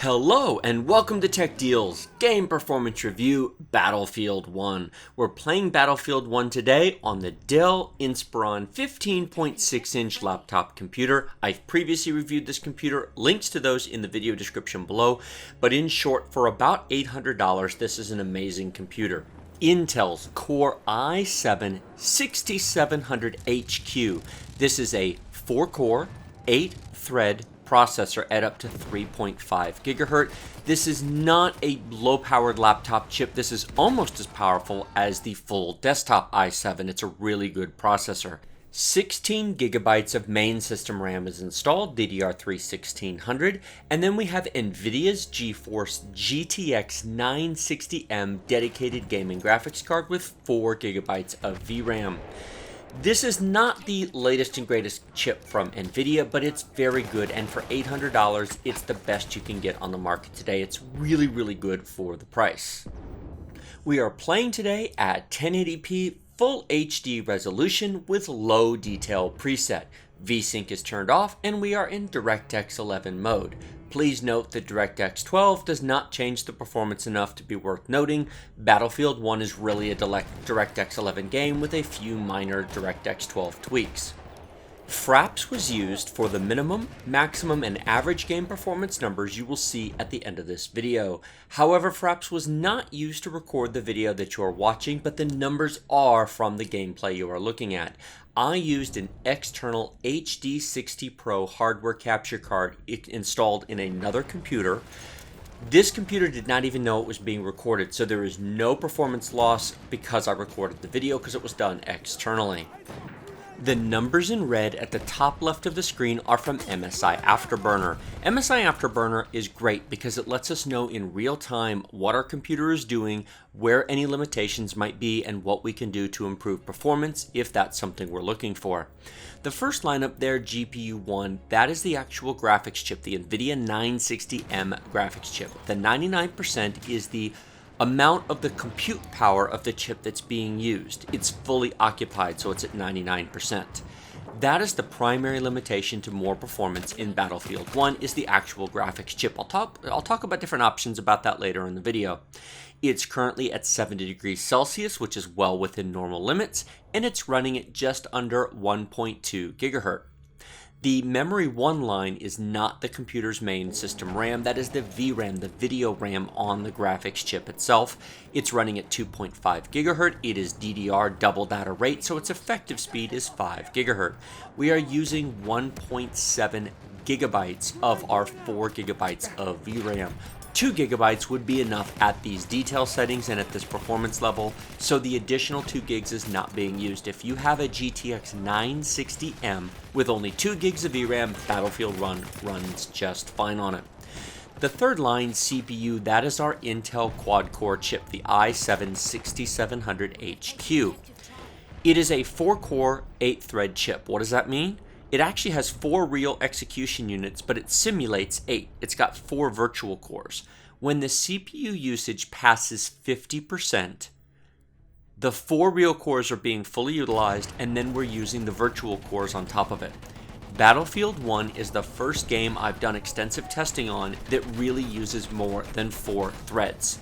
Hello and welcome to Tech Deals Game Performance Review Battlefield 1. We're playing Battlefield 1 today on the Dell Inspiron 15.6-inch laptop computer. I've previously reviewed this computer, links to those in the video description below, but in short, for about $800, this is an amazing computer. Intel's Core i7-6700HQ. This is a 4-core, 8-thread processor at up to 3.5 gigahertz. This is not a low-powered laptop chip. This is almost as powerful as the full desktop i7. It's a really good processor. 16 gigabytes of main system RAM is installed, DDR3 1600, and then we have NVIDIA's GeForce GTX 960M dedicated gaming graphics card with 4 gigabytes of VRAM. This is not the latest and greatest chip from NVIDIA, but it's very good, and for $800, it's the best you can get on the market today. It's really, really good for the price. We are playing today at 1080p Full HD resolution with low detail preset. VSync is turned off, and we are in DirectX 11 mode. Please note that DirectX 12 does not change the performance enough to be worth noting. Battlefield 1 is really a DirectX 11 game with a few minor DirectX 12 tweaks. Fraps was used for the minimum, maximum, and average game performance numbers you will see at the end of this video. However, Fraps was not used to record the video that you are watching, but the numbers are from the gameplay you are looking at. I used an external HD60 Pro hardware capture card installed in another computer. This computer did not even know it was being recorded, so there is no performance loss because I recorded the video because it was done externally. The numbers in red at the top left of the screen are from Msi Afterburner. Msi Afterburner is great because it lets us know in real time what our computer is doing, where any limitations might be, and what we can do to improve performance if that's something we're looking for. The first line up there, GPU 1, that is the actual graphics chip, the NVIDIA 960M graphics chip. The 99% is the amount of the compute power of the chip that's being used. It's fully occupied, so it's at 99%. That is the primary limitation to more performance in Battlefield 1 is the actual graphics chip. I'll talk about different options about that later in the video. It's currently at 70 degrees Celsius, which is well within normal limits, and it's running at just under 1.2 gigahertz. The memory 1 line is not the computer's main system RAM, that is the VRAM, the video RAM on the graphics chip itself. It's running at 2.5 gigahertz. It is DDR double data rate, so its effective speed is 5 gigahertz. We are using 1.7 gigabytes of our 4 gigabytes of VRAM. 2 gigabytes would be enough at these detail settings and at this performance level, so the additional 2 gigs is not being used. If you have a GTX 960M with only 2 gigs of VRAM, Battlefield 1 runs just fine on it. The third line CPU, that is our Intel quad-core chip, the i7-6700HQ. It is a 4-core, 8-thread chip. What does that mean? It actually has 4 real execution units, but it simulates 8. It's got 4 virtual cores. When the CPU usage passes 50%, the 4 real cores are being fully utilized, and then we're using the virtual cores on top of it. Battlefield 1 is the first game I've done extensive testing on that really uses more than 4 threads.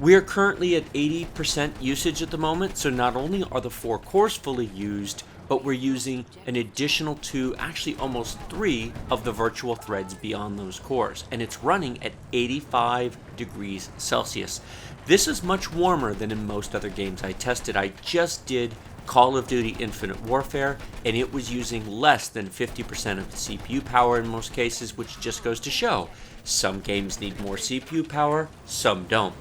We are currently at 80% usage at the moment, so not only are the 4 cores fully used, but we're using an additional 2, actually almost 3, of the virtual threads beyond those cores, and it's running at 85 degrees Celsius. This is much warmer than in most other games I tested. I just did Call of Duty Infinite Warfare, and it was using less than 50% of the CPU power in most cases, which just goes to show some games need more CPU power, some don't.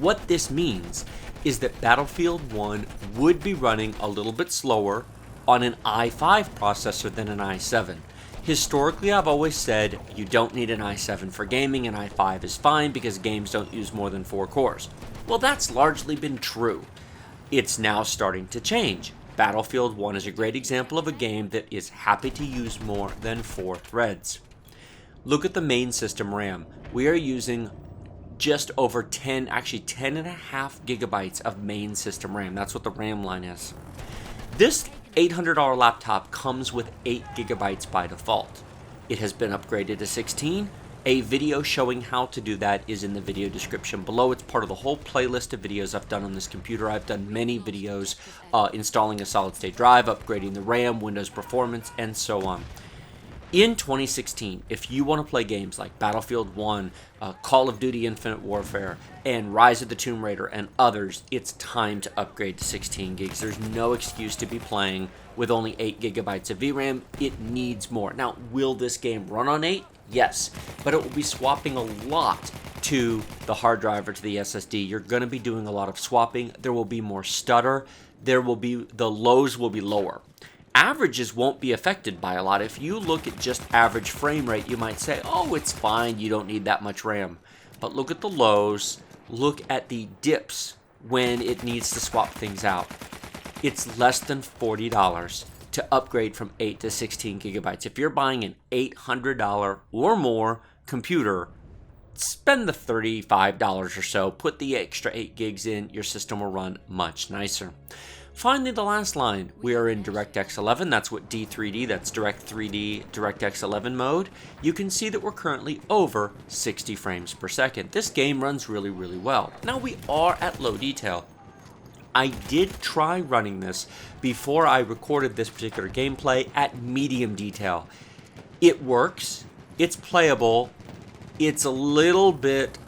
What this means is that Battlefield 1 would be running a little bit slower on an i5 processor than an i7. Historically, I've always said you don't need an i7 for gaming, and i5 is fine because games don't use more than 4 cores. Well, that's largely been true. It's now starting to change. Battlefield 1 is a great example of a game that is happy to use more than 4 threads. Look at the main system RAM. We are using just over 10, actually 10.5 gigabytes of main system RAM. That's what the RAM line is. This $800 laptop comes with 8 gigabytes by default. It has been upgraded to 16. A video showing how to do that is in the video description below. It's part of the whole playlist of videos I've done on this computer. I've done many videos installing a solid-state drive, upgrading the RAM, Windows performance, and so on. In 2016, if you want to play games like Battlefield 1, Call of Duty Infinite Warfare, and Rise of the Tomb Raider, and others, it's time to upgrade to 16 gigs. There's no excuse to be playing with only 8 gigabytes of VRAM. It needs more. Now, will this game run on 8? Yes, but it will be swapping a lot to the hard drive or to the SSD. You're going to be doing a lot of swapping. There will be more stutter. The lows will be lower. Averages won't be affected by a lot. If you look at just average frame rate, you might say, oh, it's fine, you don't need that much RAM. But look at the lows, look at the dips when it needs to swap things out. It's less than $40 to upgrade from 8 to 16 gigabytes. If you're buying an $800 or more computer, spend the $35 or so, put the extra 8 gigs in, your system will run much nicer. Finally, the last line, we are in DirectX 11, that's what D3D, that's Direct 3D DirectX 11 mode. You can see that we're currently over 60 frames per second. This game runs really, really well. Now we are at low detail. I did try running this before I recorded this particular gameplay at medium detail. It works, it's playable, it's a little bit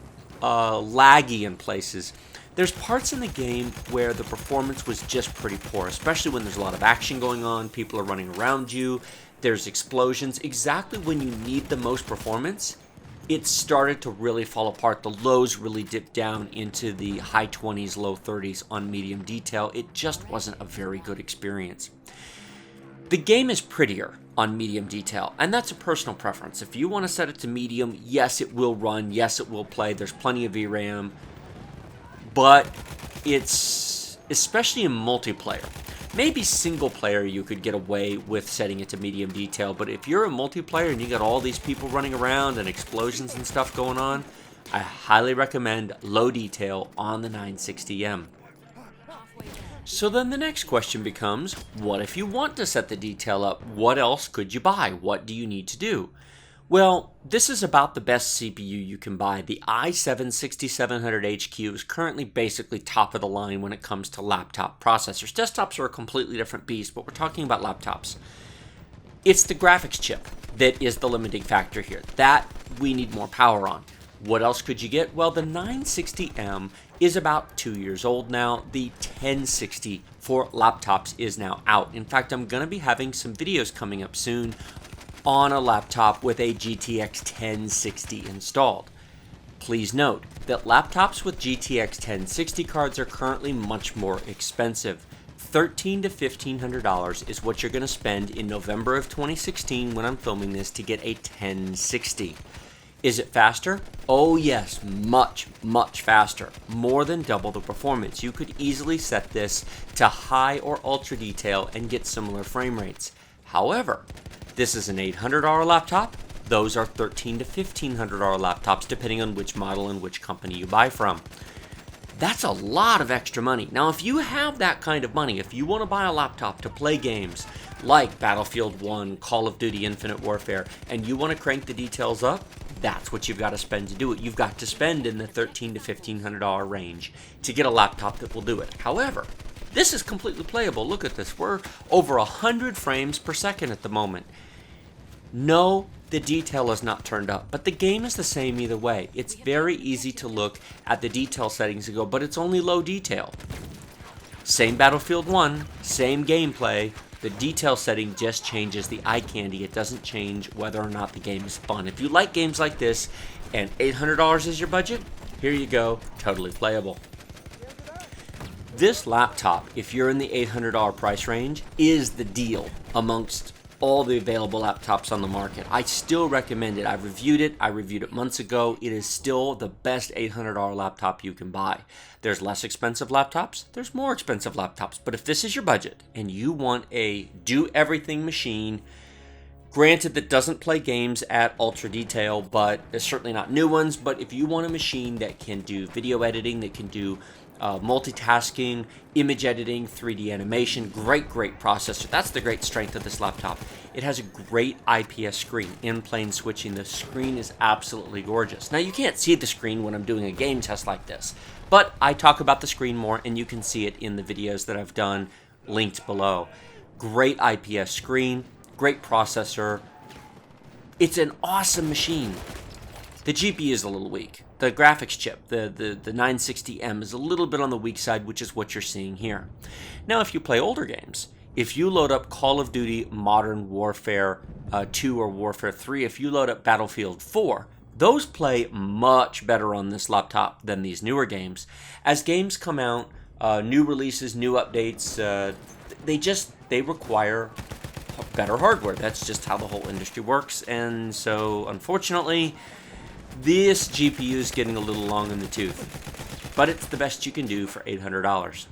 laggy in places. There's parts in the game where the performance was just pretty poor, especially when there's a lot of action going on, people are running around you, there's explosions. Exactly when you need the most performance, it started to really fall apart. The lows really dipped down into the high 20s, low 30s on medium detail. It just wasn't a very good experience. The game is prettier on medium detail, and that's a personal preference. If you want to set it to medium, yes, it will run, yes, it will play, there's plenty of VRAM, but it's, especially in multiplayer, maybe single player you could get away with setting it to medium detail, but if you're a multiplayer and you got all these people running around and explosions and stuff going on, I highly recommend low detail on the 960M. So then the next question becomes, what if you want to set the detail up? What else could you buy? What do you need to do? Well, this is about the best CPU you can buy. The i7-6700HQ is currently basically top of the line when it comes to laptop processors. Desktops are a completely different beast, but we're talking about laptops. It's the graphics chip that is the limiting factor here. That we need more power on. What else could you get? Well, the 960M is about 2 years old now. The 1060 for laptops is now out. In fact, I'm going to be having some videos coming up soon on a laptop with a GTX 1060 installed. Please note that laptops with GTX 1060 cards are currently much more expensive. $1,300 to $1,500 is what you're going to spend in November of 2016 when I'm filming this to get a 1060. Is it faster? Oh yes, much, much faster. More than double the performance. You could easily set this to high or ultra detail and get similar frame rates. However, this is an $800 laptop. Those are $1,300 to $1,500 laptops, depending on which model and which company you buy from. That's a lot of extra money. Now, if you have that kind of money, if you want to buy a laptop to play games like Battlefield 1, Call of Duty Infinite Warfare, and you want to crank the details up, that's what you've got to spend to do it. You've got to spend in the $1,300 to $1,500 range to get a laptop that will do it. However, this is completely playable. Look at this. We're over 100 frames per second at the moment. No, the detail is not turned up, but the game is the same either way. It's very easy to look at the detail settings and go, but it's only low detail. Same Battlefield 1, same gameplay. The detail setting just changes the eye candy. It doesn't change whether or not the game is fun. If you like games like this and $800 is your budget, here you go, totally playable. This laptop, if you're in the $800 price range, is the deal amongst all the available laptops on the market. I still recommend it. I reviewed it months ago. It is still the best $800 laptop you can buy. There's less expensive laptops, there's more expensive laptops, but if this is your budget and you want a do-everything machine, granted that doesn't play games at ultra detail, but there's certainly not new ones, but if you want a machine that can do video editing, that can do multitasking, image editing, 3D animation, great processor. That's the great strength of this laptop. It has a great IPS screen, in-plane switching. The screen is absolutely gorgeous. Now, you can't see the screen when I'm doing a game test like this, but I talk about the screen more, and you can see it in the videos that I've done linked below. Great IPS screen, great processor. It's an awesome machine. The GPU is a little weak. The graphics chip, the 960M, is a little bit on the weak side, which is what you're seeing here. Now, if you play older games, if you load up Call of Duty Modern Warfare 2 or Warfare 3, if you load up Battlefield 4, those play much better on this laptop than these newer games. As games come out, new releases, new updates, they require better hardware. That's just how the whole industry works. And so, unfortunately, this GPU is getting a little long in the tooth. But it's the best you can do for $800.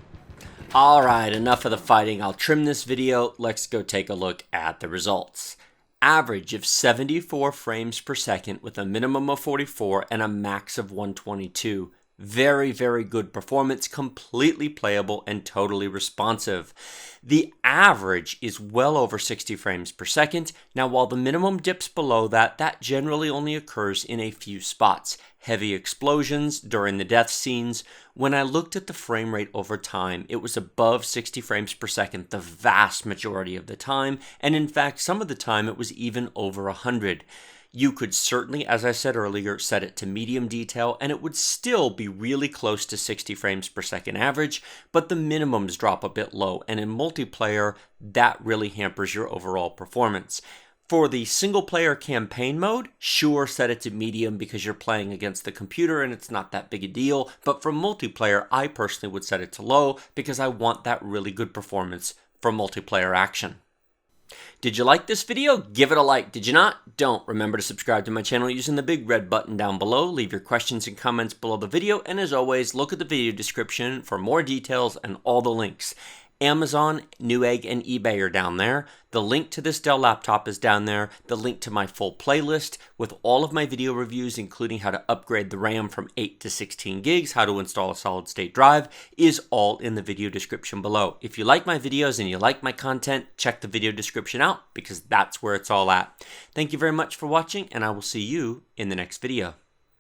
Alright, enough of the fighting. I'll trim this video. Let's go take a look at the results. Average of 74 frames per second with a minimum of 44 and a max of 122. Very, very good performance, completely playable and totally responsive. The average is well over 60 frames per second. Now, while the minimum dips below that, that generally only occurs in a few spots. Heavy explosions during the death scenes. When I looked at the frame rate over time, it was above 60 frames per second the vast majority of the time, and in fact, some of the time it was even over 100. You could certainly, as I said earlier, set it to medium detail and it would still be really close to 60 frames per second average, but the minimums drop a bit low, and in multiplayer, that really hampers your overall performance. For the single player campaign mode, sure, set it to medium because you're playing against the computer and it's not that big a deal, but for multiplayer, I personally would set it to low because I want that really good performance for multiplayer action. Did you like this video? Give it a like. Did you not? Don't. Remember to subscribe to my channel using the big red button down below. Leave your questions and comments below the video. And as always, look at the video description for more details and all the links. Amazon, Newegg, and eBay are down there. The link to this Dell laptop is down there. The link to my full playlist with all of my video reviews, including how to upgrade the RAM from 8 to 16 gigs, how to install a solid-state drive, is all in the video description below. If you like my videos and you like my content, check the video description out because that's where it's all at. Thank you very much for watching, and I will see you in the next video.